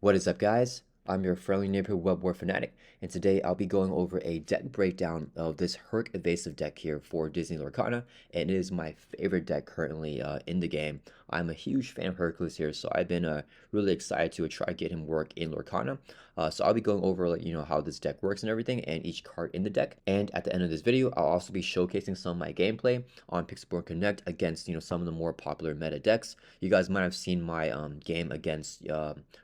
What is up, guys? I'm your friendly neighborhood web war fanatic, and today I'll be going over a deck breakdown of this Herc-vasive deck here for Disney Lorcana, and it is my favorite deck currently in the game. I'm a huge fan of Hercules here, so I've been really excited to try to get him work in Lorcana. So I'll be going over how this deck works and everything, and each card in the deck. And at the end of this video, I'll also be showcasing some of my gameplay on Pixelborn Connect against some of the more popular meta decks. You guys might have seen my game against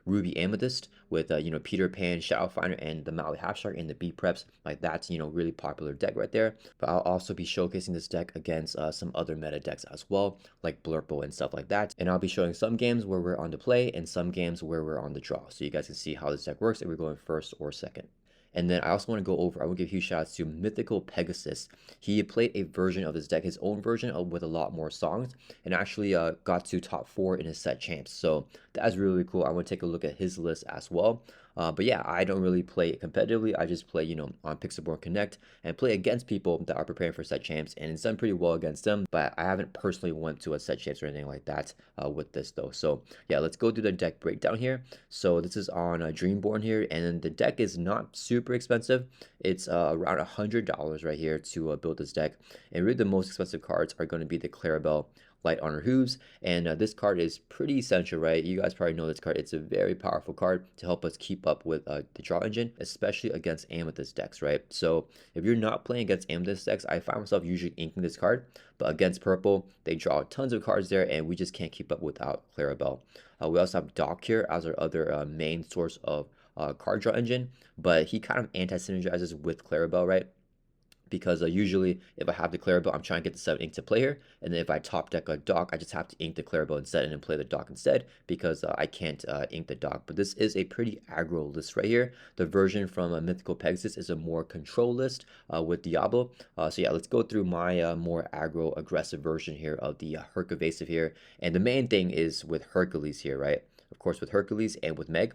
Ruby Amethyst with Peter Pan, Shadowfinder, and the Maui Half Shark and the B preps. Like that's really popular deck right there. But I'll also be showcasing this deck against some other meta decks as well, like Blurle and stuff like that. And I'll be showing some games where we're on the play and some games where we're on the draw, so you guys can see how this deck works if we're going first or second. And then I also want to go over, I want to give huge shout outs to Mythical Pegasus. He played a version of this deck, his own version with a lot more songs, and actually got to top 4 in his set champs. So that's really cool. I want to take a look at his list as well. But yeah, I don't really play it competitively. I just play, on Pixelborn Connect and play against people that are preparing for set champs, and it's done pretty well against them. But I haven't personally went to a set champs or anything like that with this though. So yeah, let's go through the deck breakdown here. So this is on Dreamborn here, and the deck is not super expensive. It's around $100 right here to build this deck. And really the most expensive cards are going to be the Clarabelle Light on her hooves, and this card is pretty essential, right? You guys probably know this card. It's a very powerful card to help us keep up with the draw engine, especially against Amethyst decks, right? So if you're not playing against Amethyst decks, I find myself usually inking this card, but against purple, they draw tons of cards there, and we just can't keep up without Clarabelle. We also have Doc here as our other main source of card draw engine, but he kind of anti-synergizes with Clarabelle, right? Because usually if I have the Clarabelle, I'm trying to get the 7 ink to play here, and then if I top deck a Doc, I just have to ink the Clarabelle instead and then play the Doc instead, because I can't ink the Doc. But this is a pretty aggro list right here. The version from Mythical Pegasus is a more control list with Diablo. So yeah, let's go through my more aggro aggressive version here of the Herc-vasive here. And the main thing is with Hercules here, right? Of course, with Hercules and with Meg.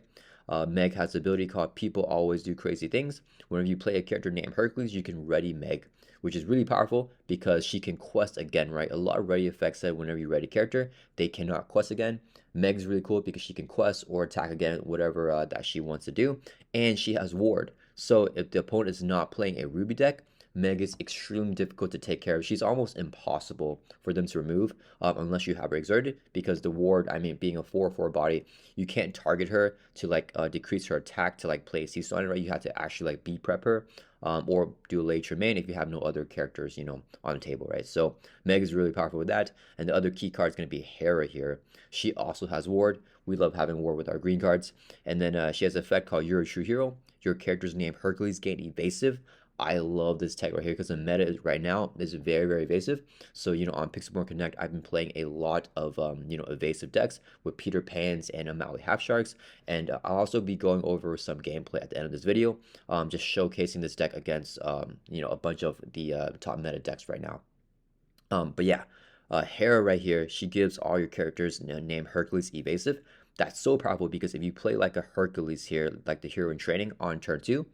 Meg has the ability called People Always Do Crazy Things. Whenever you play a character named Hercules, you can ready Meg, which is really powerful because she can quest again, right? A lot of ready effects said whenever you ready a character, they cannot quest again. Meg's really cool because she can quest or attack again, whatever that she wants to do. And she has ward. So if the opponent is not playing a Ruby deck, Meg is extremely difficult to take care of. She's almost impossible for them to remove unless you have her exerted, because the ward, I mean, being a 4/4 body, you can't target her to decrease her attack to play cease on it, right? You have to actually B prep her or do a late remain if you have no other characters, on the table, right? So Meg is really powerful with that. And the other key card is going to be Hera here. She also has ward. We love having ward with our green cards. And then she has an effect called You're a True Hero. Your character's name Hercules gain evasive. I love this tech right here because the meta is right now is very, very evasive. So, on Pixelborn Connect, I've been playing a lot of, evasive decks with Peter Pans and Maui Half Sharks. And I'll also be going over some gameplay at the end of this video, just showcasing this deck against, a bunch of the top meta decks right now. But yeah, Hera right here, she gives all your characters named Hercules evasive. That's so powerful because if you play like a Hercules here, like the hero in training on turn 2,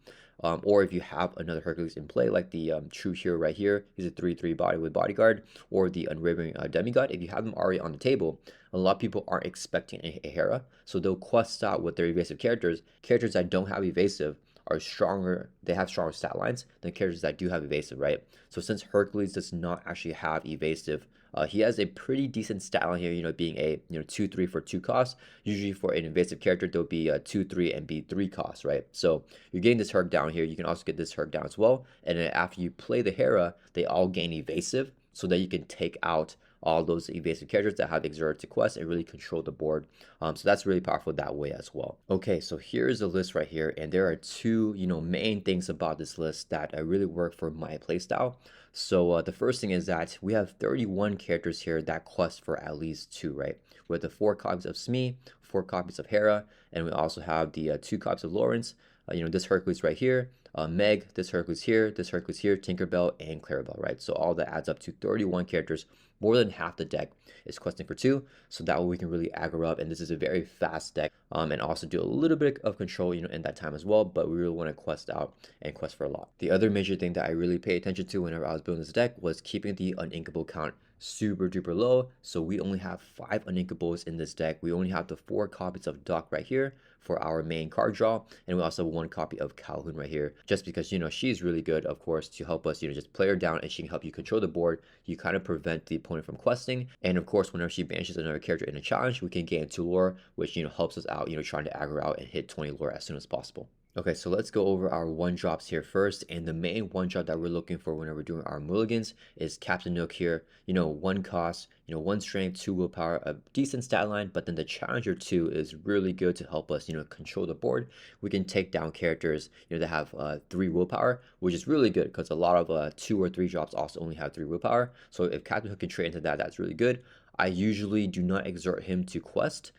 or if you have another Hercules in play, like the true hero right here, he's a 3/3 body with bodyguard, or the unwavering demigod. If you have them already on the table, a lot of people aren't expecting a Hera, so they'll quest out with their evasive characters. Characters that don't have evasive are stronger, they have stronger stat lines than characters that do have evasive, right? So since Hercules does not actually have evasive, he has a pretty decent stat line here, being a 2/3 for 2 costs. Usually for an invasive character, there'll be a 2/3 and be 3 costs, right? So you're getting this Herc down here. You can also get this Herc down as well. And then after you play the Hera, they all gain evasive so that you can take out all those evasive characters that have exerted to quest and really control the board. So that's really powerful that way as well. Okay, so here's the list right here, and there are two, main things about this list that really work for my playstyle. So the first thing is that we have 31 characters here that quest for at least 2, right? With the 4 copies of Smee, 4 copies of Hera, and we also have the 2 copies of Lawrence. This Hercules right here, Meg, this Hercules here, Tinkerbell, and Clarabelle, right? So all that adds up to 31 characters. More than half the deck is questing for 2, so that way we can really aggro up, and this is a very fast deck, and also do a little bit of control, in that time as well, but we really want to quest out and quest for a lot. The other major thing that I really pay attention to whenever I was building this deck was keeping the uninkable count super duper low. So we only have 5 uninkables in this deck. We only have the 4 copies of Doc right here for our main card draw, and we also have 1 copy of Calhoun right here, just because, you know, she's really good, of course, to help us, you know, just play her down, and she can help you control the board. You kind of prevent the opponent from questing, and of course, whenever she banishes another character in a challenge, we can gain 2 lore, which, you know, helps us out, you know, trying to aggro out and hit 20 lore as soon as possible. Okay, so let's go over our 1-drops here first, and the main 1-drop that we're looking for whenever we're doing our mulligans is Captain Nook here. You know, 1 cost, you know, 1 strength, 2 willpower, a decent stat line, but then the Challenger 2 is really good to help us, you know, control the board. We can take down characters, you know, that have 3 willpower, which is really good because a lot of 2 or 3 drops also only have 3 willpower. So if Captain Hook can trade into that, that's really good. I usually do not exert him to quest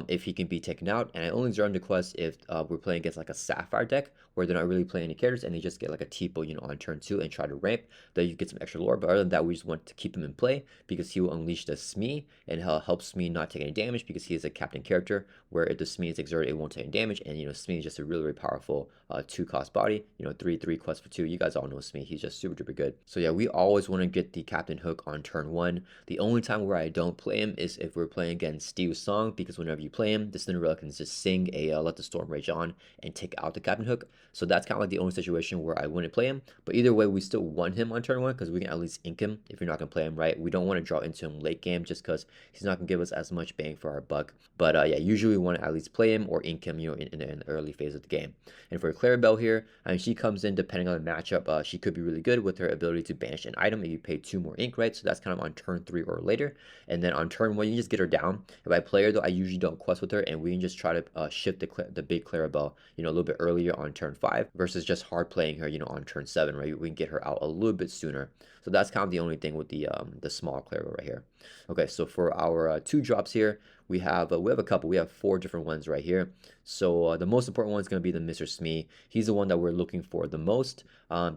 if he can be taken out, and I only exert him to quest if we're playing against like a Sapphire deck where they're not really playing any characters and they just get like a Tipo, you know, on turn 2 and try to ramp. Then you get some extra lore, but other than that, we just want to keep him in play because he will unleash the Smee and he'll help Smee not take any damage because he is a captain character. Where if the Smee is exerted, it won't take any damage, and you know, Smee is just a really, really powerful 2-cost body. You know, 3/3 quest for 2. You guys all know Smee. He's just super duper good. So yeah, we always want to get the Captain Hook on turn 1. The only time where I don't play him is if we're playing against Steve's Song, because whenever you play him, the Cinderella can just sing a Let the Storm Rage On and take out the Captain Hook. So that's kind of like the only situation where I wouldn't play him. But either way, we still want him on turn 1 because we can at least ink him if you're not going to play him, right? We don't want to draw into him late game just because he's not going to give us as much bang for our buck. But yeah, usually we want to at least play him or ink him, you know, in the early phase of the game. And for Clarabelle here, I mean, she comes in depending on the matchup. She could be really good with her ability to banish an item if you pay 2 more ink, right? So that's kind of on turn 3 or later. And then on turn 1, you just get her down. If I play her, though, I usually don't quest with her, and we can just try to shift the big Clarabelle, you know, a little bit earlier on turn 5 versus just hard playing her, you know, on turn 7, right? We can get her out a little bit sooner. So that's kind of the only thing with the small Clarabelle right here. Okay, so for our 2 drops here, we have a couple. We have 4 different ones right here. So the most important one is going to be the Mr. Smee. He's the one that we're looking for the most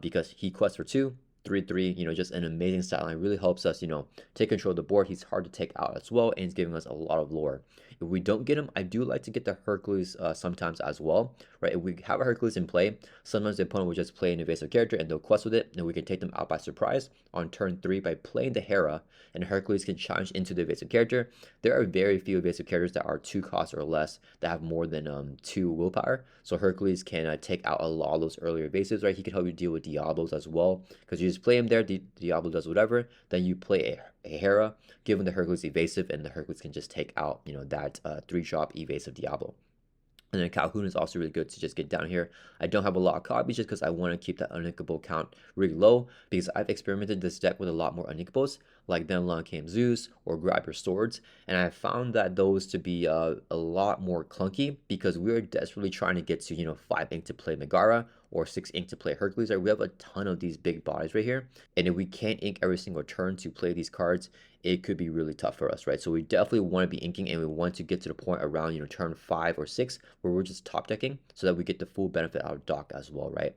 because he quests for 2. 3/3, you know, just an amazing stat line. Really helps us, you know, take control of the board. He's hard to take out as well, and he's giving us a lot of lore. If we don't get him, I do like to get the Hercules sometimes as well, right? If we have a Hercules in play, sometimes the opponent will just play an evasive character and they'll quest with it, and we can take them out by surprise on turn 3 by playing the Hera, and Hercules can challenge into the evasive character. There are very few evasive characters that are 2 costs or less that have more than 2 willpower, so Hercules can take out a lot of those earlier evasives, right? He can help you deal with Diablos as well, because you just play him there, Diablo does whatever, then you play a Hera, give him the Hercules evasive, and the Hercules can just take out, you know, that 3-drop evasive Diablo. And then Calhoun is also really good to just get down here. I don't have a lot of copies just because I want to keep that uninkable count really low, because I've experimented this deck with a lot more uninkables, like Then Along Came Zeus or Grab Your Swords, and I found that those to be a lot more clunky because we're desperately trying to get to, you know, 5 ink to play Megara or 6 ink to play Hercules. Right? We have a ton of these big bodies right here, and if we can't ink every single turn to play these cards, it could be really tough for us, right? So we definitely want to be inking, and we want to get to the point around, you know, turn 5 or 6 where we're just top decking so that we get the full benefit out of Doc as well, right?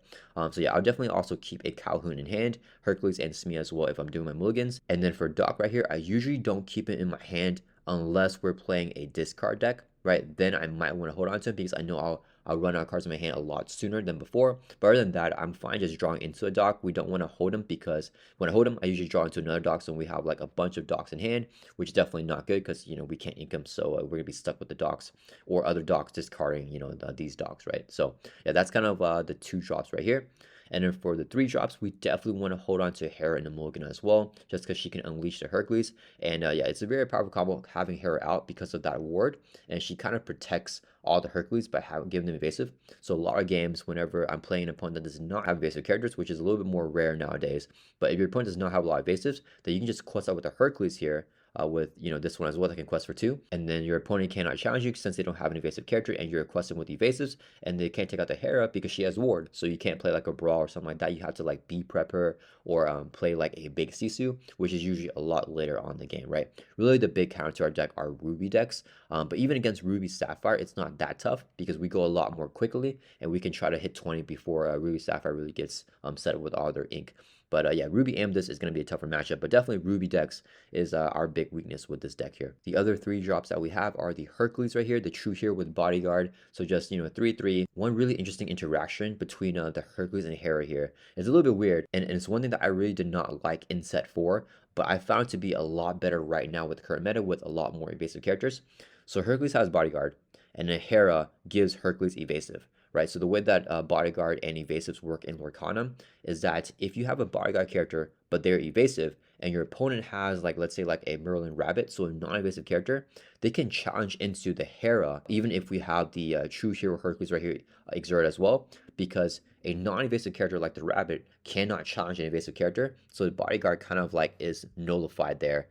So yeah, I'll definitely also keep a Calhoun in hand, Hercules and Smee as well if I'm doing my mulligans. And then for Doc right here, I usually don't keep it in my hand unless we're playing a discard deck, right? Then I might want to hold on to him because I know I'll run out of cards in my hand a lot sooner than before. But other than that, I'm fine just drawing into a Doc. We don't want to hold him because when I hold him, I usually draw into another Doc, so we have like a bunch of Docs in hand, which is definitely not good because, you know, we can't ink them, so we're gonna be stuck with the Docs or other Docs discarding, you know, these Docs, right? So yeah, that's kind of the 2 drops right here. And then for the 3 drops, we definitely want to hold on to Hera in the mulligan as well, just because she can unleash the Hercules. And yeah, it's a very powerful combo having Hera out because of that ward, and she kind of protects all the Hercules by giving them evasive. So a lot of games, whenever I'm playing an opponent that does not have evasive characters, which is a little bit more rare nowadays, but if your opponent does not have a lot of evasives, then you can just quest out with the Hercules here, with, you know, this one as well that can quest for 2, and then your opponent cannot challenge you since they don't have an evasive character, and you're questing with evasives, and they can't take out the Hera because she has ward, so you can't play like a Brawl or something like that. You have to like B prep her or play like a big Sisu, which is usually a lot later on the game, right? Really the big counter to our deck are Ruby decks, but even against Ruby Sapphire, it's not that tough because we go a lot more quickly, and we can try to hit 20 before Ruby Sapphire really gets set up with all their ink. But yeah, Ruby Amethyst is going to be a tougher matchup, but definitely Ruby decks is our big weakness with this deck here. The other 3 drops that we have are the Hercules right here, the True Hero with Bodyguard. So just, you know, 3/3. One really interesting interaction between the Hercules and Hera here. It's a little bit weird, and it's one thing that I really did not like in set 4, but I found it to be a lot better right now with the current meta with a lot more evasive characters. So Hercules has bodyguard, and then Hera gives Hercules evasive, right? So the way that bodyguard and evasives work in Lorcana is that if you have a bodyguard character but they're evasive, and your opponent has like, let's say like a Merlin Rabbit, so a non-evasive character, they can challenge into the Hera even if we have the true hero Hercules right here exert as well, because a non-evasive character like the rabbit cannot challenge an evasive character, so the bodyguard kind of like is nullified there.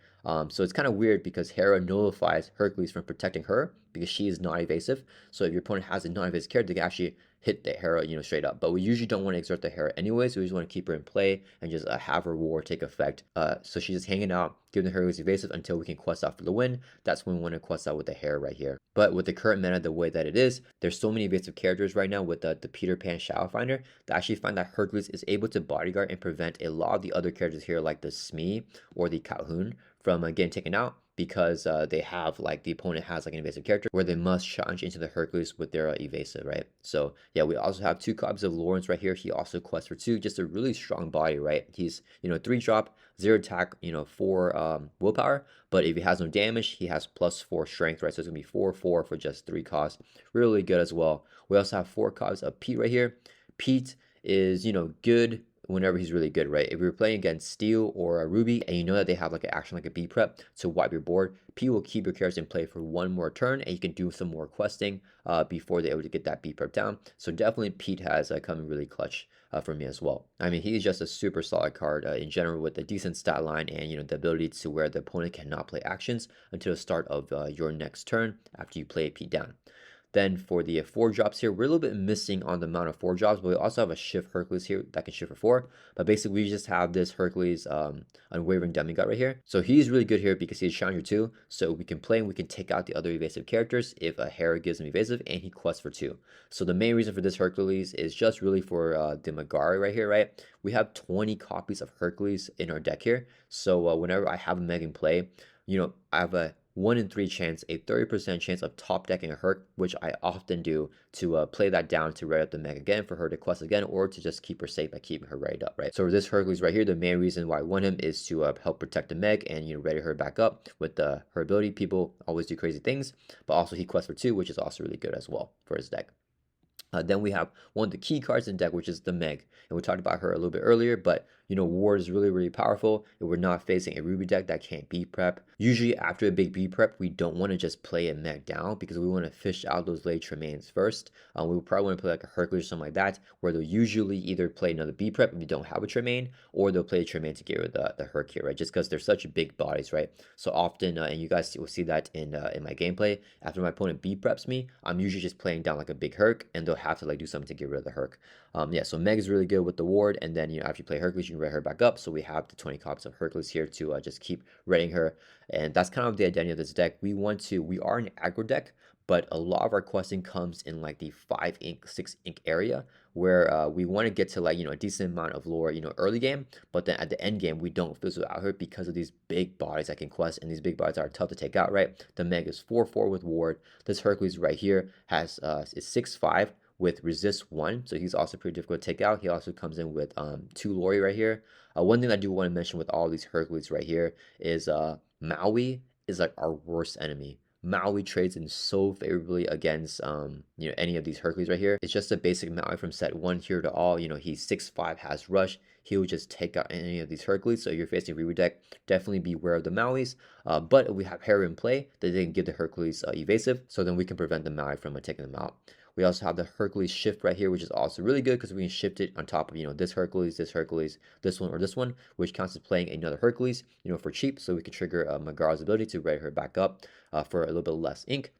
So it's kind of weird because Hera nullifies Hercules from protecting her because she is not evasive. So if your opponent has a non-evasive character, they can actually hit the Hera, straight up. But we usually don't want to exert the Hera anyway, so we just want to keep her in play and just have her war take effect. So she's just hanging out, giving the Hercules evasive until we can quest out for the win. That's when we want to quest out with the Hera right here. But with the current meta, the way that it is, there's so many evasive characters right now with the Peter Pan Shadow Finder that I actually find that Hercules is able to bodyguard and prevent a lot of the other characters here, like the Smee or the Calhoun, from getting taken out, because they have like the opponent has like an evasive character where they must challenge into the Hercules with their evasive, right? So yeah, we also have 2 copies of Lawrence right here. He also quests for 2, just a really strong body, right? He's 3 drop, 0 attack, 4 willpower, but if he has no damage, he has +4 strength, right? So it's gonna be 4/4 for just 3 costs. Really good as well. We also have 4 copies of Pete right here. Pete is good whenever he's really good, right? If you're playing against Steel or a Ruby and you know that they have like an action like a B prep to wipe your board, P will keep your characters in play for 1 more turn, and you can do some more questing before they're able to get that B prep down. So definitely Pete has come in really clutch for me as well. I mean, he's just a super solid card in general with a decent stat line and the ability to where the opponent cannot play actions until the start of your next turn after you play Pete down. Then for the 4 drops here, we're a little bit missing on the amount of 4 drops, but we also have a shift Hercules here that can shift for 4. But basically, we just have this Hercules Unwavering Demigod right here. So he's really good here because he's Challenger 2. So we can play and we can take out the other evasive characters if a Hera gives him evasive, and he quests for 2. So the main reason for this Hercules is just really for the Magari right here, right? We have 20 copies of Hercules in our deck here. So whenever I have a Meg in play, I have a 1 in 3 chance, a 30% chance of top decking a Herc, which I often do to play that down to ready up the Meg again for her to quest again, or to just keep her safe by keeping her ready up, right? So for this Hercules right here, the main reason why I want him is to help protect the Meg and ready her back up with her ability. People always do crazy things, but also he quests for 2, which is also really good as well for his deck. Then we have one of the key cards in the deck, which is the Meg. And we talked about her a little bit earlier, but Ward is really, really powerful if we're not facing a Ruby deck that can't B prep. Usually after a big B prep, we don't want to just play a Meg down because we want to fish out those late Tremaines first. We probably want to play like a Hercules or something like that, where they'll usually either play another B prep if you don't have a Tremaine, or they'll play a Tremaine to get rid of the Herc here, right? Just because they're such big bodies, right? So often, and you guys will see that in my gameplay, after my opponent B preps me, I'm usually just playing down like a big Herc, and they'll have to like do something to get rid of the Herc. Yeah, so Meg is really good with the ward, and then after you play Hercules, you can ready her back up. So we have the 20 copies of Hercules here to just keep readying her, and that's kind of the identity of this deck. We are an aggro deck, but a lot of our questing comes in like the 5 ink, 6 ink area, where we want to get to like a decent amount of lore early game, but then at the end game we don't fizzle out here because of these big bodies that can quest, and these big bodies are tough to take out, right? The Meg is 4/4 with ward. This Hercules right here has is 6/5 with resist 1, so he's also pretty difficult to take out. He also comes in with 2 Lori right here. One thing I do want to mention with all these Hercules right here is Maui is like our worst enemy. Maui trades in so favorably against any of these Hercules right here. It's just a basic Maui from set 1 here to all. He's 6/5, has rush. He will just take out any of these Hercules. So if you're facing a Reaver deck, definitely beware of the Mauis. But if we have Hera in play, then they can give the Hercules evasive, so then we can prevent the Maui from taking them out. We also have the Hercules shift right here, which is also really good because we can shift it on top of this Hercules, this one, or this one, which counts as playing another Hercules for cheap. So we can trigger Magara's ability to ready her back up for a little bit less ink,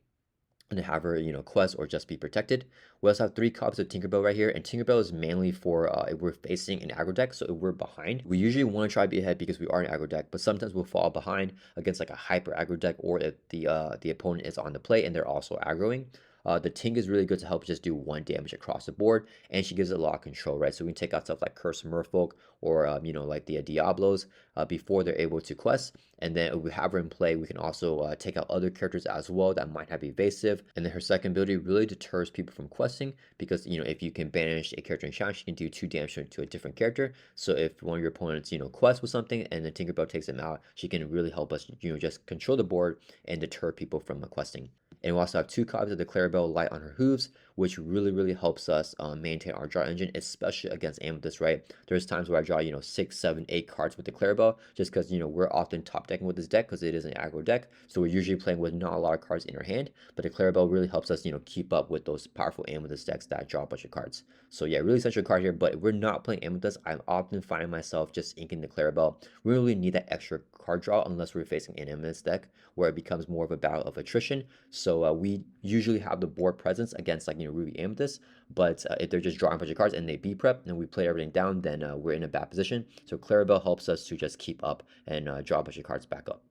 and have her quest or just be protected. We also have 3 copies of Tinkerbell right here, and Tinkerbell is mainly for if we're facing an aggro deck. So if we're behind, we usually want to try to be ahead because we are an aggro deck, but sometimes we'll fall behind against like a hyper aggro deck, or if the opponent is on the play and they're also aggroing. The Ting is really good to help just do 1 damage across the board, and she gives it a lot of control, right? So we can take out stuff like Curse Merfolk or like the Diablos before they're able to quest. And then if we have her in play, we can also take out other characters as well that might have evasive. And then her second ability really deters people from questing because if you can banish a character in challenge, you can do 2 damage to a different character. So if one of your opponents quests with something and then Tinkerbell takes them out, she can really help us just control the board and deter people from questing. And we also have 2 copies of the Clarabelle Light on her hooves, which really helps us maintain our draw engine, especially against Amethyst, right? There's times where I draw 6, 7, 8 cards with the Clarabelle just because we're often top decking with this deck because it is an aggro deck, so we're usually playing with not a lot of cards in our hand, but the Clarabelle really helps us keep up with those powerful Amethyst decks that draw a bunch of cards. So yeah, really essential card here. But if we're not playing Amethyst, I'm often finding myself just inking the Clarabelle. We don't really need that extra card draw unless we're facing an Amethyst deck where it becomes more of a battle of attrition. So we usually have the board presence against Ruby Amethyst, but if they're just drawing a bunch of cards and they B prep and we play everything down, then we're in a bad position. So Clarabelle helps us to just keep up and draw a bunch of cards back up.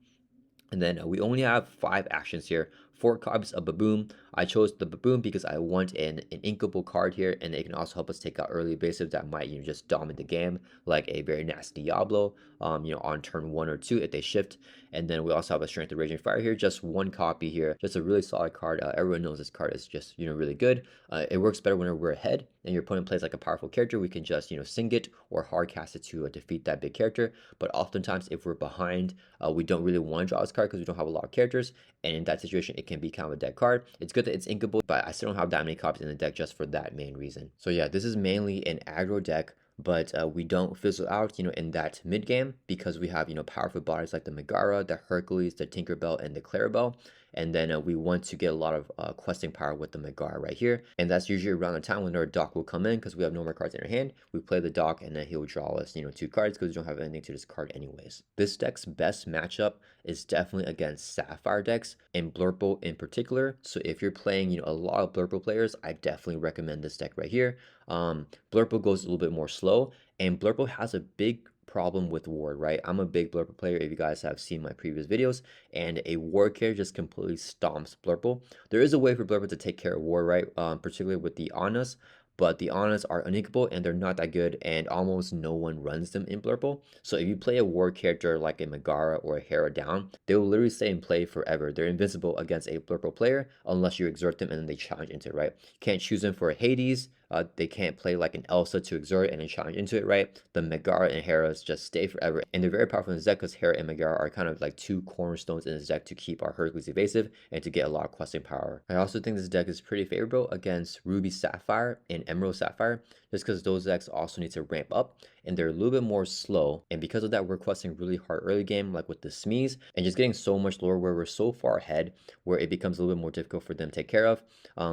And then we only have 5 actions here. 4 copies of Baboom. I chose the Baboom because I want an inkable card here, and it can also help us take out early evasive that might just dominate the game, like a very nasty Diablo, on turn 1 or 2 if they shift. And then we also have a Strength of Raging Fire here, just 1 copy here, just a really solid card. Everyone knows this card is just really good. It works better whenever we're ahead and your opponent plays like a powerful character. We can just sing it or hard cast it to defeat that big character. But oftentimes if we're behind, we don't really want to draw this card because we don't have a lot of characters, and in that situation it can be kind of a dead card. It's good that it's inkable, but I still don't have that many copies in the deck just for that main reason. So yeah, this is mainly an aggro deck, but we don't fizzle out in that mid game because we have powerful bodies like the Megara, the Hercules, the Tinkerbell, and the Clarabelle. And then we want to get a lot of questing power with the Megara right here, and that's usually around the time when our dock will come in because we have no more cards in our hand. We play the dock and then he'll draw us 2 cards because we don't have anything to discard anyways. This deck's best matchup is definitely against Sapphire decks and Blurple in particular. So if you're playing a lot of Blurple players, I definitely recommend this deck right here. Blurple goes a little bit more slow, and Blurple has a big problem with ward, right? I'm a big Blurple player if you guys have seen my previous videos, and a ward carrier just completely stomps Blurple. There is a way for Blurple to take care of ward, right? Particularly with the Annas, but the Annas are uninkable and they're not that good, and almost no one runs them in Blurple. So if you play a ward character like a Megara or a Hera down, they will literally stay in play forever. They're invincible against a Blurple player unless you exert them and then they challenge into it, right? You can't choose them for a Hades. They can't play like an Elsa to exert and then challenge into it, right? The Megara and Heras just stay forever, and they're very powerful in this deck because Hera and Megara are kind of like 2 cornerstones in this deck to keep our Hercules evasive and to get a lot of questing power. I also think this deck is pretty favorable against Ruby Sapphire and Emerald Sapphire, just because those decks also need to ramp up and they're a little bit more slow, and because of that we're questing really hard early game like with the Smees and just getting so much lower where we're so far ahead where it becomes a little bit more difficult for them to take care of.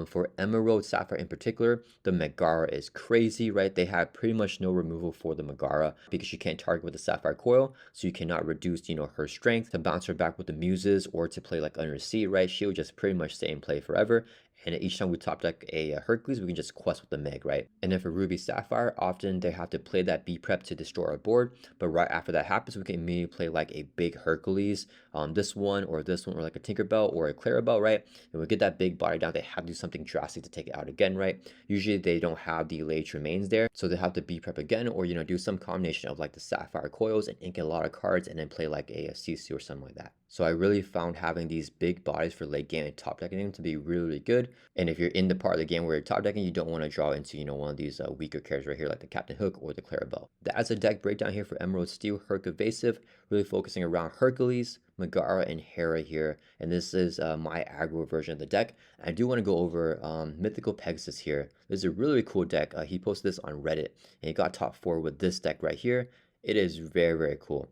For Emerald Sapphire in particular, the Megara is crazy, right? They have pretty much no removal for the Megara because you can't target with the Sapphire Coil, so you cannot reduce her strength to bounce her back with the Muses or to play like Under Sea, right? She will just pretty much stay in play forever. And each time we top deck a Hercules, we can just quest with the Meg, right? And then for Ruby Sapphire, often they have to play that B prep to destroy our board, but right after that happens, we can immediately play like a big Hercules on this one, or like a Tinkerbell or a Clarabelle, right? And we get that big body down, they have to do something drastic to take it out again, right? Usually they don't have the Lage Remains there, so they have to B prep again, or do some combination of like the Sapphire Coils and ink a lot of cards and then play like a CC or something like that. So I really found having these big bodies for late game and top decking them to be really good. And if you're in the part of the game where you're top decking, you don't want to draw into one of these weaker characters right here like the Captain Hook or the Clarabelle. That's a deck breakdown here for Emerald Steel Herk-vasive, really focusing around Hercules, Megara, and Hera here. And this is my aggro version of the deck. I do want to go over Mythical Pegasus here. This is a really cool deck. He posted this on Reddit and he got top 4 with this deck right here. It is very cool.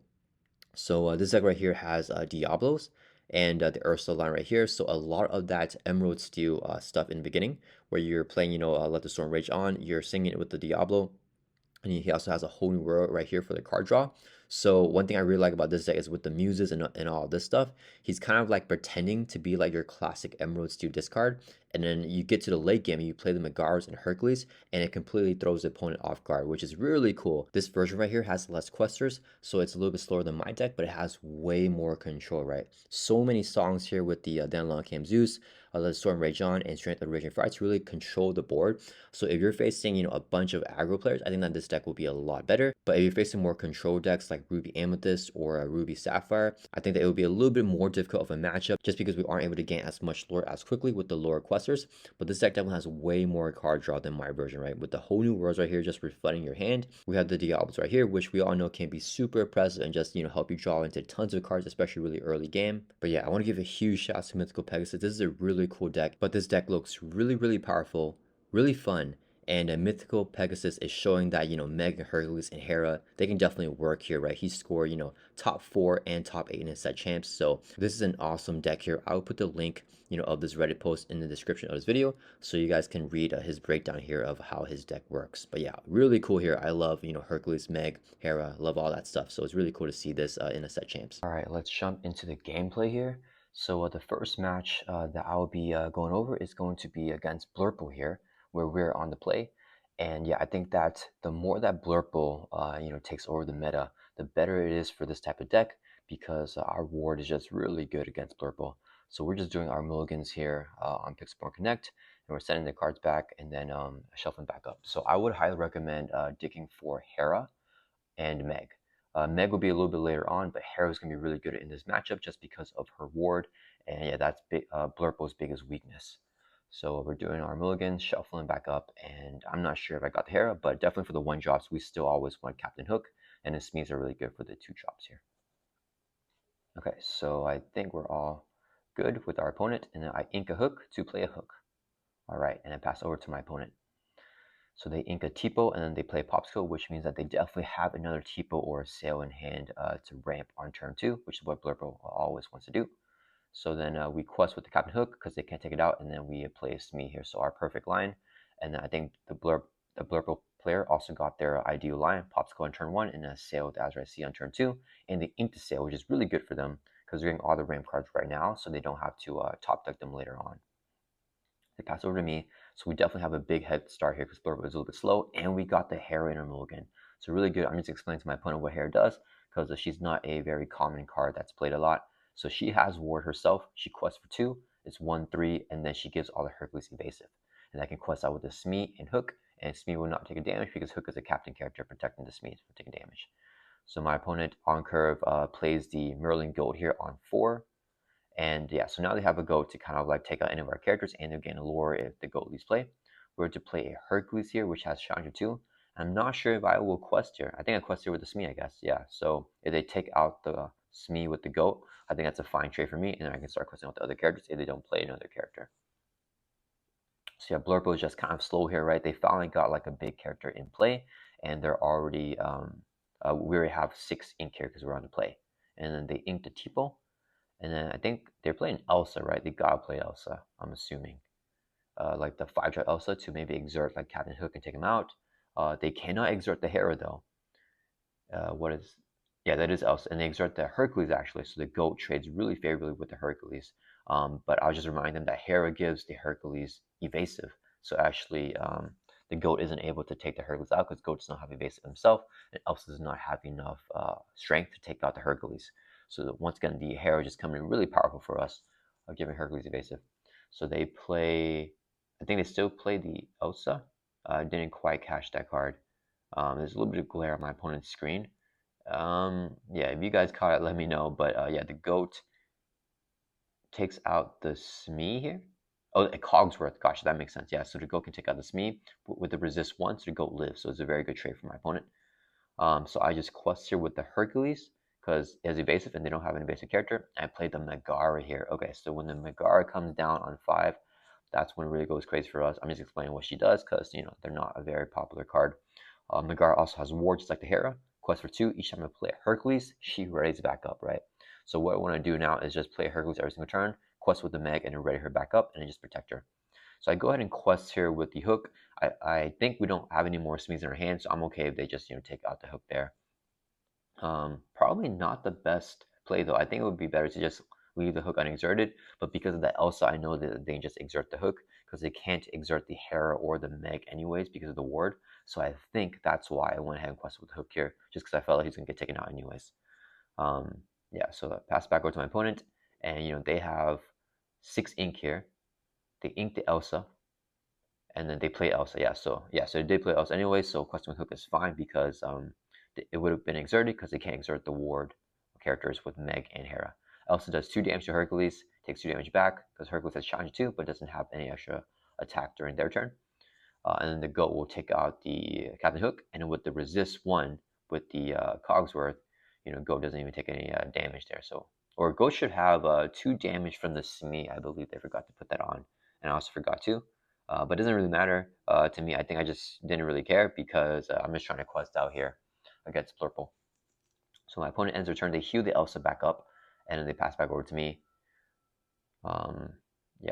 So this deck right here has Diablos and the Ursa line right here. So a lot of that Emerald Steel stuff in the beginning where you're playing, Let the Storm Rage On, you're singing it with the Diablo. And he also has a whole new world right here for the card draw. So one thing I really like about this deck is with the Muses and all this stuff, he's kind of like pretending to be like your classic Emerald Steel discard. And then you get to the late game and you play the Megaras and Hercules, and it completely throws the opponent off guard, which is really cool. This version right here has less questers, so it's a little bit slower than my deck, but it has way more control, right? So many songs here with the Danlon Cam Zeus. let Storm Rage on and Strength of Raging Fire to really control the board. So if you're facing, a bunch of aggro players, I think that this deck will be a lot better. But if you're facing more control decks like Ruby Amethyst or Ruby Sapphire, I think that it will be a little bit more difficult of a matchup just because we aren't able to gain as much lore as quickly with the lore questers. But this deck definitely has way more card draw than my version, right? With the whole new worlds right here just reflecting your hand. We have the Diablos right here, which we all know can be super oppressive and just, help you draw into tons of cards, especially really early game. But yeah, I want to give a huge shout out to Mythical Pegasus. This is a really cool deck, but this deck looks really, really powerful, really fun. And Mythical Pegasus is showing that, Meg and Hercules and Hera, they can definitely work here, right? He scored, top 4 and top 8 in his set champs. So this is an awesome deck here. I'll put the link, of this Reddit post in the description of this video so you guys can read his breakdown here of how his deck works. But yeah, really cool here. I love, Hercules, Meg, Hera, love all that stuff. So it's really cool to see this in a set champs. All right, let's jump into the gameplay here. So the first match that I'll be going over is going to be against Blurle here, where we're on the play. And yeah, I think that the more that Blurle, takes over the meta, the better it is for this type of deck because our ward is just really good against Blurle. So we're just doing our mulligans here on Pixelborn Connect, and we're sending the cards back and then shuffling back up. So I would highly recommend digging for Hera and Meg. Meg will be a little bit later on, but Hera is going to be really good in this matchup just because of her ward, and yeah, that's Blurple's biggest weakness. So we're doing our mulligans, shuffling back up, and I'm not sure if I got the Hera, but definitely for the 1-drops, we still always want Captain Hook, and the Smees are really good for the 2-drops here. Okay, so I think we're all good with our opponent, and then I ink a Hook to play a Hook. All right, and I pass over to my opponent. So they ink a Tipo, and then they play Popsicle, which means that they definitely have another Tipo or a Sail in hand to ramp on turn 2, which is what Blurple always wants to do. So then we quest with the Captain Hook because they can't take it out, and then we play a Smee here, so our perfect line. And then I think the Blurple player also got their ideal line, Popsicle on turn 1, and a Sail with Azure C on turn 2, and they ink the Sail, which is really good for them because they're getting all the ramp cards right now, so they don't have to top deck them later on. They pass over to me, so we definitely have a big head start here because Blurple is a little bit slow, and we got the Hera in our mulligan. So really good. I'm just explaining to my opponent what Hera does because she's not a very common card that's played a lot. So she has ward herself. She quests for 2. It's 1/3, and then she gives all the Hercules evasive. And I can quest out with the Smee and Hook, and Smee will not take a damage because Hook is a captain character protecting the Smees from taking damage. So my opponent on curve plays the Merlin Goat here on 4. And yeah, so now they have a goat to kind of like take out any of our characters, and they're getting a lure if the goat leaves play. We're to play a Hercules here, which has Challenger 2. I'm not sure if I will quest here. I think I quest here with the Smee, I guess. Yeah, so if they take out the Smee with the goat, I think that's a fine trade for me, and then I can start questing with the other characters if they don't play another character. So yeah, Blurple is just kind of slow here, right? They finally got like a big character in play, and they're already, we already have 6 ink characters we're on to play. And then they inked the Tipo. And then I think they're playing Elsa, right? They gotta play Elsa, I'm assuming. Like the 5-drop Elsa to maybe exert like Captain Hook and take him out. They cannot exert the Hera though. What is? Yeah, that is Elsa. And they exert the Hercules actually. So the goat trades really favorably with the Hercules. But I'll just remind them that Hera gives the Hercules evasive. So actually, the goat isn't able to take the Hercules out because goat does not have evasive himself, and Elsa does not have enough strength to take out the Hercules. So once again, the Hera just coming in really powerful for us, giving Hercules evasive. So they play, I think they still play the Elsa. Didn't quite catch that card. There's a little bit of glare on my opponent's screen. Yeah, if you guys caught it, let me know. But yeah, the goat takes out the Smee here. Oh, a Cogsworth. Gosh, that makes sense. Yeah, so the goat can take out the Smee with the resist 1, so the goat lives. So it's a very good trade for my opponent. So I just quest here with the Hercules because it has evasive and they don't have an evasive character. I played the Megara here. Okay, so when the Megara comes down on 5, that's when it really goes crazy for us. I'm just explaining what she does because, they're not a very popular card. Megara also has ward just like the Hera. Quest for 2. Each time I play Hercules, she readies back up, right? So what I want to do now is just play Hercules every single turn, quest with the Meg, and then ready her back up, and then just protect her. So I go ahead and quest here with the Hook. I think we don't have any more Smees in our hand, so I'm okay if they just take out the Hook there. Probably not the best play though. I think it would be better to just leave the Hook unexerted, but because of that Elsa, I know that they just exert the Hook because they can't exert the Hera or the Meg anyways because of the ward. So I think that's why I went ahead and quested with the Hook here, just because I felt like he's gonna get taken out anyways. Yeah, so I pass back over to my opponent, and they have 6 ink here. They ink the Elsa, and then they play Elsa. So they did play Elsa anyway. So Question Hook is fine because it would have been exerted because they can't exert the ward characters with Meg and Hera. Elsa does 2 damage to Hercules, takes 2 damage back because Hercules has challenge 2, but doesn't have any extra attack during their turn. And then the goat will take out the Captain Hook, and with the resist 1 with the Cogsworth, goat doesn't even take any damage there. So, or goat should have 2 damage from the Smee. I believe they forgot to put that on, and I also forgot to. But it doesn't really matter to me. I think I just didn't really care because I'm just trying to quest out here against Blurple. So my opponent ends their turn. They heal the Elsa back up, and then they pass back over to me.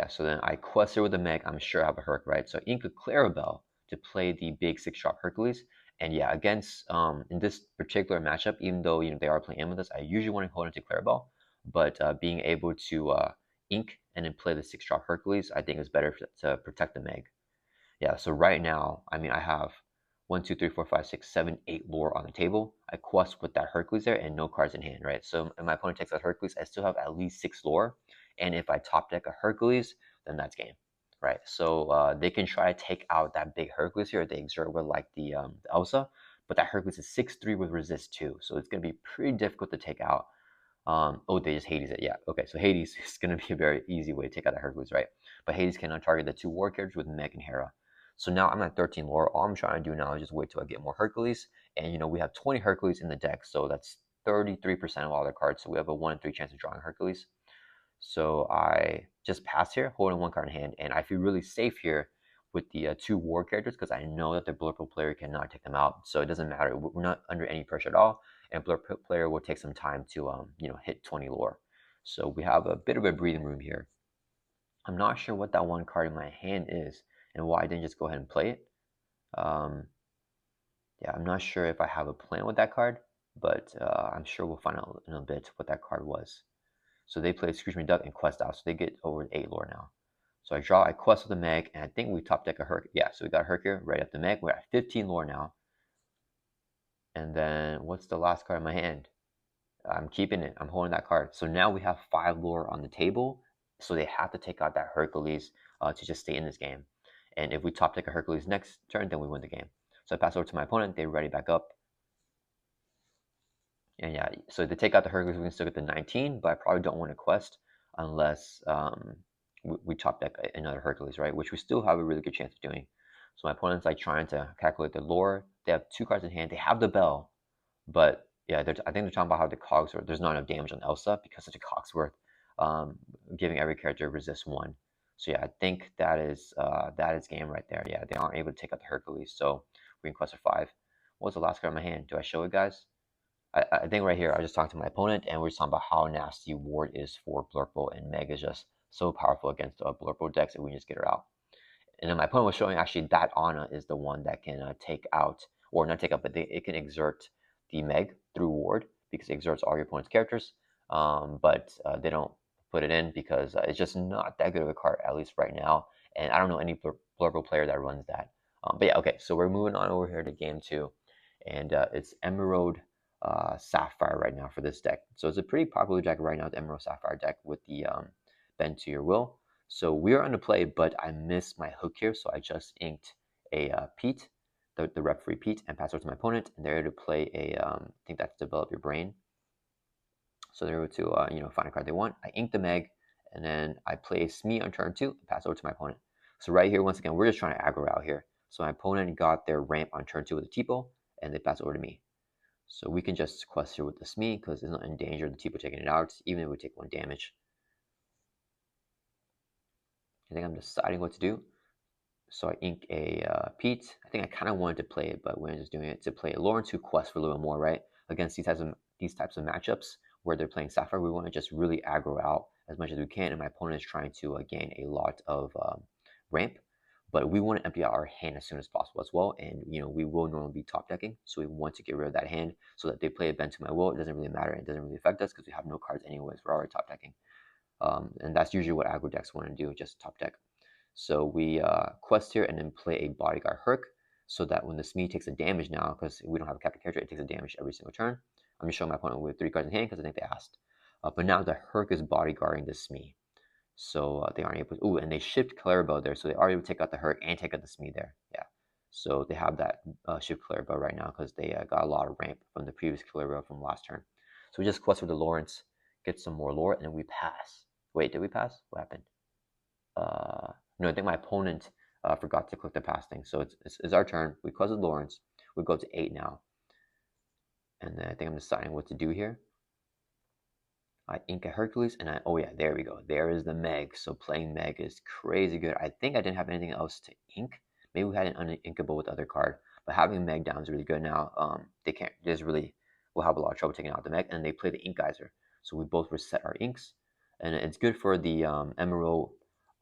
So then I quest here with the Meg. I'm sure I have a Herc, right? So ink a Clarabelle to play the big 6-drop Hercules. And yeah, against in this particular matchup, even though they are playing Amethyst, I usually want to hold into Clarabelle. But being able to ink and then play the 6-drop Hercules, I think is better to protect the Meg. Yeah, so right now, I mean, I have 1, 2, 3, 4, 5, 6, 7, 8 lore on the table. I quest with that Hercules there and no cards in hand, right? So if my opponent takes that Hercules, I still have at least 6 lore. And if I top deck a Hercules, then that's game, right? So they can try to take out that big Hercules here. They exert with like the Elsa, but that Hercules is 6-3 with resist 2. So it's going to be pretty difficult to take out. They just Hades it. Yeah, okay. So Hades is going to be a very easy way to take out that Hercules, right? But Hades cannot target the 2 war characters with Meg and Hera. So now I'm at 13 lore. All I'm trying to do now is just wait till I get more Hercules. And, we have 20 Hercules in the deck. So that's 33% of all their cards. So we have a 1 in 3 chance of drawing Hercules. So I just pass here, holding 1 card in hand. And I feel really safe here with the 2 war characters because I know that the Blurple player cannot take them out. So it doesn't matter. We're not under any pressure at all. And Blurple player will take some time to, hit 20 lore. So we have a bit of a breathing room here. I'm not sure what that 1 card in my hand is and why I didn't just go ahead and play it. I'm not sure if I have a plan with that card, but I'm sure we'll find out in a bit what that card was. So they play Scrooge McDuck and quest out, so they get over 8 lore now. So I quest with the Meg, and I think we top deck a Herc. Yeah, so we got Herc here, right up the Meg. We're at 15 lore now. And then what's the last card in my hand? I'm keeping it. I'm holding that card. So now we have 5 lore on the table. So they have to take out that Hercules to just stay in this game. And if we top deck a Hercules next turn, then we win the game. So I pass over to my opponent. They ready back up. And yeah, so to take out the Hercules, we can still get the 19, but I probably don't want to quest unless we top deck another Hercules, right? Which we still have a really good chance of doing. So my opponent's like trying to calculate the lore. They have 2 cards in hand. They have the bell, but yeah, I think they're talking about how the Cogsworth, there's not enough damage on Elsa because of the Cogsworth giving every character resist 1. So yeah, I think that is game right there. Yeah, they aren't able to take out the Hercules, so we can quest for 5. What was the last card in my hand? Do I show it, guys? I think right here, I just talked to my opponent, and we're just talking about how nasty Ward is for Blurple, and Meg is just so powerful against Blurple decks that we can just get her out. And then my opponent was showing actually that Anna is the one that can take out, or not take out, but it can exert the Meg through Ward because it exerts all your opponent's characters. But they don't put it in because it's just not that good of a card, at least right now. And I don't know any Blurple player that runs that. But yeah, okay, so we're moving on over here to game 2. And it's Emerald Sapphire right now for this deck. So it's a pretty popular deck right now, the Emerald Sapphire deck with the Bend to Your Will. So we are on the play, but I missed my hook here, so I just inked a Pete, the rep-free Pete, and pass over to my opponent, and they're able to play a, I think that's Develop Your Brain. So they're able to, find a card they want. I ink the Meg, and then I play Smee on turn 2, and pass over to my opponent. So right here, once again, we're just trying to aggro out here. So my opponent got their ramp on turn 2 with a Tipo, and they pass over to me. So we can just quest here with the Smee because it's not in danger of the Tipo taking it out, even if we take 1 damage. I think I'm deciding what to do. So I ink a Pete. I think I kind of wanted to play it, but we're just doing it to play a Lawrence who quest for a little more, right? Against these types of matchups where they're playing Sapphire, we want to just really aggro out as much as we can, and my opponent is trying to gain a lot of ramp. But we want to empty out our hand as soon as possible as well, and we will normally be top decking, so we want to get rid of that hand so that they play a Bend to My Will. It doesn't really matter. It doesn't really affect us because we have no cards anyways. We're already top decking, and that's usually what aggro decks want to do, just top deck. So we quest here and then play a Bodyguard Herc so that when the Smee takes a damage now, because we don't have a captain character, it takes a damage every single turn. I'm just showing my opponent with 3 cards in hand because I think they asked. But now the Herc is bodyguarding the Smee. So they aren't able to, ooh, and they shift Clarabelle there, so they are able to take out the Herc and take out the Smee there. Yeah. So they have that shift Clarabelle right now because they got a lot of ramp from the previous Clarabelle from last turn. So we just quest with the Lawrence, get some more lore, and then we pass. Wait, did we pass? What happened? No, I think my opponent forgot to click the pass thing. So it's our turn. We quest with Lawrence. We go to 8 now. And then I think I'm deciding what to do here. I ink a Hercules, and oh yeah, there we go. There is the Meg. So playing Meg is crazy good. I think I didn't have anything else to ink. Maybe we had an uninkable with the other card, but having Meg down is really good now. They can't. We'll have a lot of trouble taking out the Meg, and they play the Ink Geyser. So we both reset our inks, and it's good for the Emerald.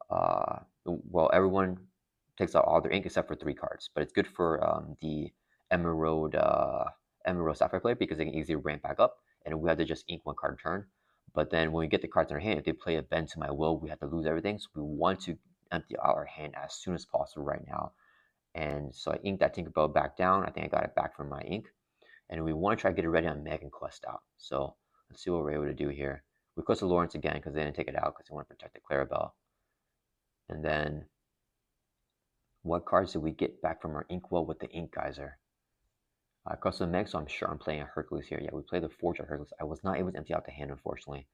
Well, everyone takes out all their ink except for 3 cards, but it's good for the Emerald Sapphire player because they can easily ramp back up, and we have to just ink 1 card a turn. But then when we get the cards in our hand, if they play a Bend to My Will, we have to lose everything. So we want to empty out our hand as soon as possible right now. And so I inked that Tinkerbell back down. I think I got it back from my ink. And we want to try to get it ready on Meg and Quest out. So let's see what we're able to do here. We quest the Lawrence again because they didn't take it out because they want to protect the Clarabelle. And then what cards did we get back from our Inkwell with the Ink Geyser? I crossed the Meg, so I'm sure I'm playing a Hercules here. Yeah, we played the Forge of Hercules. I was not able to empty out the hand, unfortunately.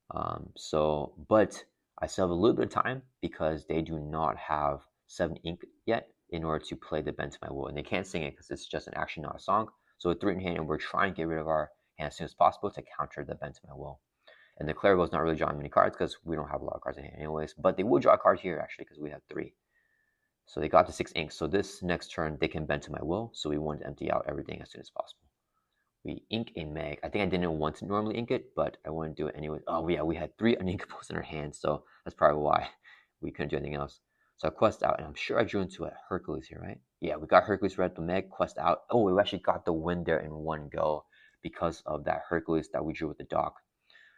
But I still have a little bit of time because they do not have 7 ink yet in order to play the Bend to My Will. And they can't sing it because it's just an action, not a song. So with 3 in hand, and we're trying to get rid of our hand as soon as possible to counter the Bend to My Will. And the Clarabelle is not really drawing many cards because we don't have a lot of cards in hand anyways. But they will draw a card here, actually, because we have 3. So they got the 6 inks. So this next turn, they can Bend to My Will. So we want to empty out everything as soon as possible. We ink a Meg. I think I didn't want to normally ink it, but I want to do it anyway. Oh yeah, we had 3 uninkables in our hands, so that's probably why we couldn't do anything else. So I quest out, and I'm sure I drew into a Hercules here, right? Yeah, we got Hercules red, the Meg, quest out. Oh, we actually got the win there in one go because of that Hercules that we drew with the dock.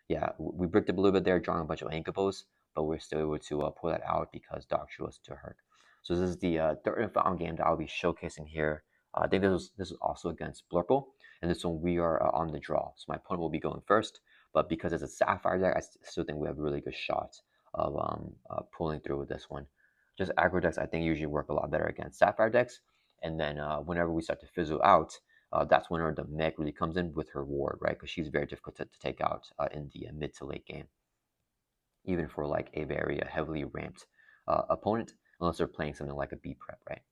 Yeah, we bricked up a little bit there, drawing a bunch of uninkables, but we're still able to pull that out because dock drew us to a Herc. So this is the third and final game that I'll be showcasing here. I think this was also against Blurle. And this one we are on the draw. So my opponent will be going first, but because it's a Sapphire deck, I still think we have a really good shot of pulling through with this one. Just aggro decks I think usually work a lot better against Sapphire decks. And then whenever we start to fizzle out, that's when the Meg really comes in with her ward, right? Because she's very difficult to take out in the mid to late game, even for like a very heavily ramped opponent, unless they're playing something like a B prep, right?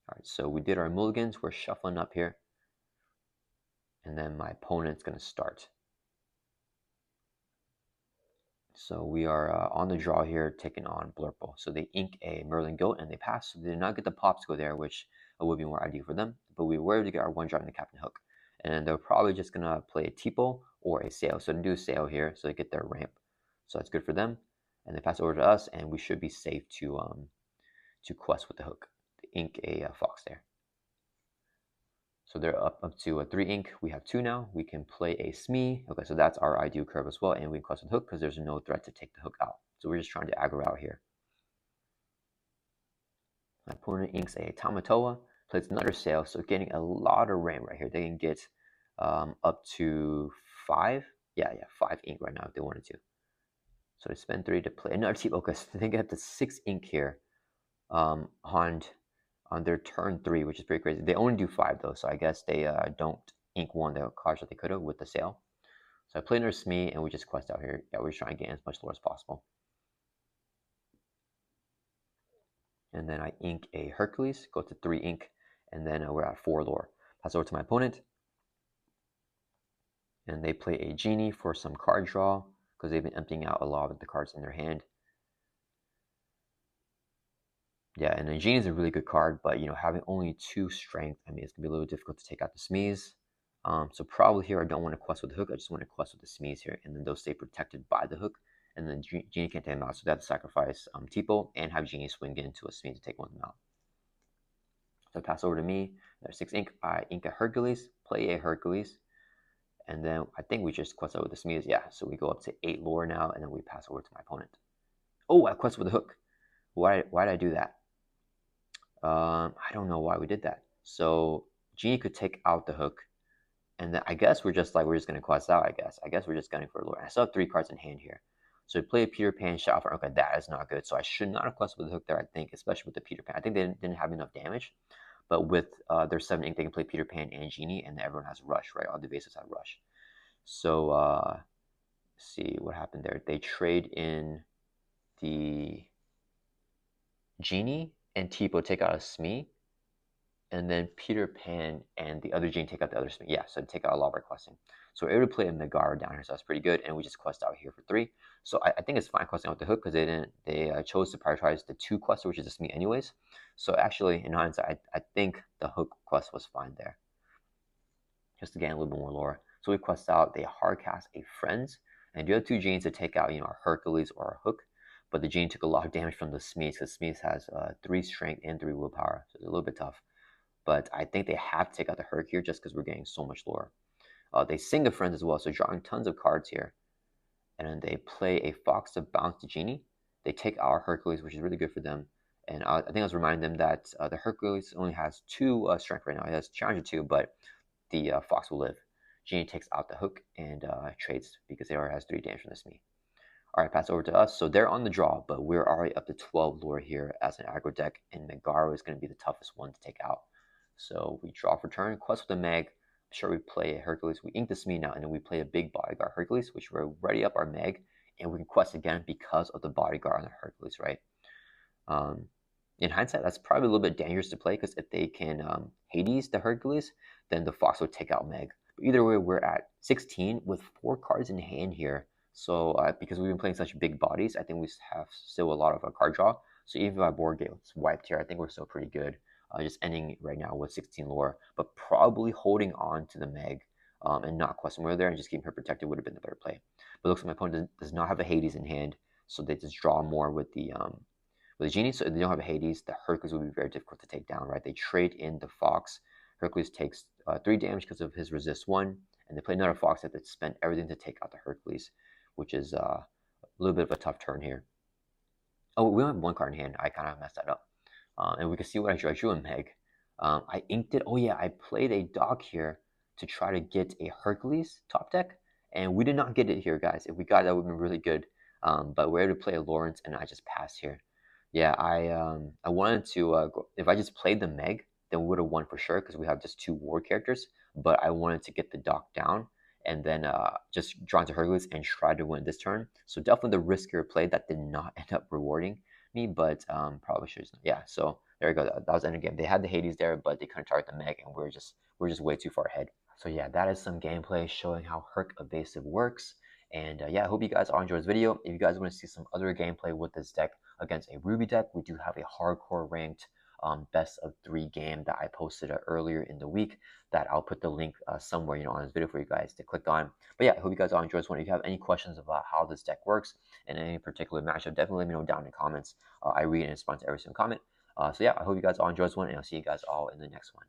All right, so we did our mulligans. We're shuffling up here. And then my opponent's going to start. So we are on the draw here, taking on Blurle. So they ink a Merlin Goat and they pass. So they did not get the pops go there, which would be more ideal for them. But we were able to get our 1 drop in the Captain Hook. And they're probably just going to play a Tipo or a Sail. So they do a Sail here, so they get their ramp. So that's good for them. And they pass over to us, and we should be safe to quest with the hook. They ink a Fox there. So they're up to a 3 ink. We have 2 now. We can play a Smee. Okay, so that's our ideal curve as well. And we quest with hook because there's no threat to take the hook out. So we're just trying to aggro out here. My opponent inks a Tamatoa, plays another Sail. So getting a lot of ramp right here. They can get up to 5. Yeah, 5 ink right now if they wanted to. So they spend 3 to play another team. Okay, so they get up to 6 ink here on their turn 3, which is pretty crazy. They only do 5 though, so I guess they don't ink 1 the cards that they could have with the Sail. So I play another Smee, and we just quest out here. Yeah, we're just trying to get as much lore as possible. And then I ink a Hercules, go to 3 ink, and then we're at 4 lore. Pass over to my opponent, and they play a Genie for some card draw because they've been emptying out a lot of the cards in their hand. Yeah, and a Genie is a really good card, but having only 2 strength, I mean, it's gonna be a little difficult to take out the Smees. So probably here I don't want to quest with the hook. I just want to quest with the Smees here, and then they'll stay protected by the hook. And then Genie can't take them out, so they have to sacrifice Tipo and have Genie swing into a Smee to take one of them out. So I pass over to me. There's 6 ink. I ink a Hercules, play a Hercules, and then I think we just quest out with the Smees. Yeah, so we go up to 8 lore now, and then we pass over to my opponent. Oh, I quest with the hook. Why did I do that? I don't know why we did that. So Genie could take out the hook, and then I guess we're just gonna quest out. I guess we're just gunning for lore. I still have 3 cards in hand here, So we play a Peter Pan shot for, okay, that is not good. So I should not have quested with the hook there, I think, especially with the Peter Pan. I think they didn't have enough damage. But with their 7 ink, they can play Peter Pan and Genie, and everyone has Rush, right? All the bases have Rush. So see what happened there. They trade in the Genie, and Tipo take out a Smee, and then Peter Pan and the other Genie take out the other Smee. Yeah, so take out a lot of our questing. So we're able to play a Megara down here, so that's pretty good, and we just quest out here for 3. So I think it's fine questing out with the hook because they chose to prioritize the 2 quests, which is just me anyways. So actually, in hindsight, I think the hook quest was fine there. Just to gain a little bit more lore. So we quest out, they hard cast a Friends, and the other 2 Genes to take out, our Hercules or our Hook. But the Gene took a lot of damage from the Smees, because Smees has 3 strength and 3 willpower, so it's a little bit tough. But I think they have to take out the Herc here just because we're getting so much lore. They sing the Friends as well, so drawing tons of cards here. And then they play a Fox to bounce the Genie. They take our Hercules, which is really good for them. And I think I was reminding them that the Hercules only has 2 strength right now. It has challenge 2, but the Fox will live. Genie takes out the hook and trades because it already has 3 damage from this Smee. All right, pass over to us. So they're on the draw, but we're already up to 12 lore here as an aggro deck, and Megara is going to be the toughest one to take out. So we draw for turn, quest with the Meg. I'm sure we play a Hercules. We ink the Smee now, and then we play a big bodyguard Hercules, which we're ready up our Meg, and we can quest again because of the bodyguard on the Hercules, right? In hindsight, that's probably a little bit dangerous to play because if they can Hades the Hercules, then the Fox would take out Meg. But either way, we're at 16 with 4 cards in hand here. So because we've been playing such big bodies, I think we have still a lot of card draw. So even if our board gets wiped here, I think we're still pretty good. Just ending right now with 16 lore, but probably holding on to the Meg and not questing where there and just keeping her protected would have been the better play. But it looks like my opponent does not have a Hades in hand, so they just draw more with the Genie. So if they don't have a Hades, the Hercules will be very difficult to take down, right? They trade in the Fox. Hercules takes 3 damage because of his resist 1, and they play another Fox that spent everything to take out the Hercules, which is a little bit of a tough turn here. Oh, we only have 1 card in hand. I kind of messed that up. And we can see what I drew. I drew a Meg. I inked it. Oh yeah, I played a Doc here to try to get a Hercules top deck, and we did not get it here, guys. If we got it, that would have been really good. But we're able to play a Lawrence, and I just passed here. Yeah, I wanted to go, if I just played the Meg, then we would have won for sure because we have just 2 war characters. But I wanted to get the Doc down and then just draw into Hercules and try to win this turn. So definitely the riskier play that did not end up rewarding me, but probably should. Yeah, so there you go. That was the end of the game. They had the Hades there, but they couldn't target the Meg, and we're just way too far ahead. So yeah, that is some gameplay showing how Herc-vasive works. And yeah, I hope you guys all enjoyed this video. If you guys want to see some other gameplay with this deck against a Ruby deck, we do have a hardcore ranked best of 3 game that I posted earlier in the week that I'll put the link somewhere on this video for you guys to click on. But yeah, I hope you guys all enjoyed this one. If you have any questions about how this deck works and any particular matchup, definitely let me know down in the comments. I read and respond to every single comment. So yeah, I hope you guys all enjoyed this one, and I'll see you guys all in the next one.